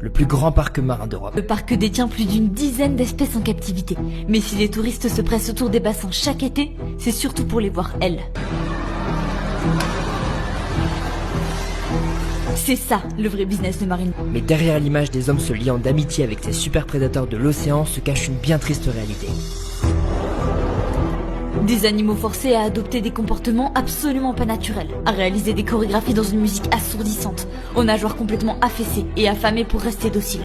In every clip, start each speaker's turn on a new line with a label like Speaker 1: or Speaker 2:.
Speaker 1: le plus grand parc marin d'Europe.
Speaker 2: Le parc détient plus d'une dizaine d'espèces en captivité. Mais si les touristes se pressent autour des bassins chaque été, c'est surtout pour les voir elles. C'est ça, le vrai business de Marine.
Speaker 1: Mais derrière l'image des hommes se liant d'amitié avec ces super prédateurs de l'océan se cache une bien triste réalité.
Speaker 2: Des animaux forcés à adopter des comportements absolument pas naturels, à réaliser des chorégraphies dans une musique assourdissante, aux nageoires complètement affaissées et affamées pour rester dociles.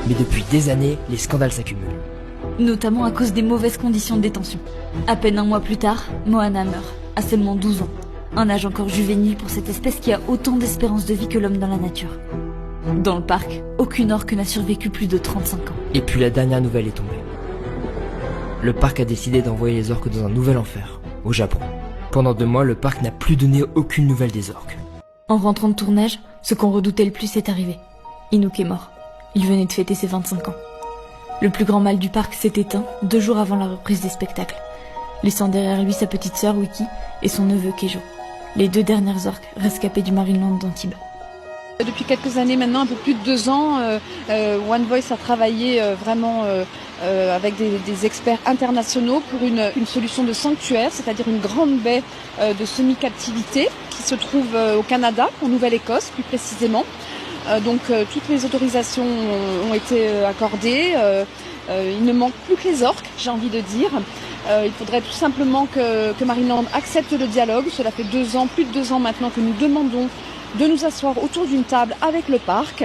Speaker 1: Mais depuis des années, les scandales s'accumulent.
Speaker 2: Notamment à cause des mauvaises conditions de détention. À peine un mois plus tard, Moana meurt, à seulement 12 ans. Un âge encore juvénile pour cette espèce qui a autant d'espérance de vie que l'homme dans la nature. Dans le parc, aucune orque n'a survécu plus de 35 ans.
Speaker 1: Et puis la dernière nouvelle est tombée. Le parc a décidé d'envoyer les orques dans un nouvel enfer, au Japon. Pendant 2 mois, le parc n'a plus donné aucune nouvelle des orques.
Speaker 2: En rentrant de tournage, ce qu'on redoutait le plus est arrivé. Inouk est mort. Il venait de fêter ses 25 ans. Le plus grand mâle du parc s'est éteint 2 jours avant la reprise des spectacles, laissant derrière lui sa petite sœur Wiki et son neveu Keijo, les 2 dernières orques rescapées du Marineland d'Antibes.
Speaker 3: Depuis quelques années maintenant, un peu plus de 2 ans, One Voice a travaillé vraiment avec des experts internationaux pour une solution de sanctuaire, c'est-à-dire une grande baie de semi-captivité qui se trouve au Canada, en Nouvelle-Écosse plus précisément. Donc toutes les autorisations ont été accordées. Il ne manque plus que les orques, j'ai envie de dire. Il faudrait tout simplement que Marineland accepte le dialogue. Cela fait 2 ans, plus de 2 ans maintenant que nous demandons de nous asseoir autour d'une table avec le parc.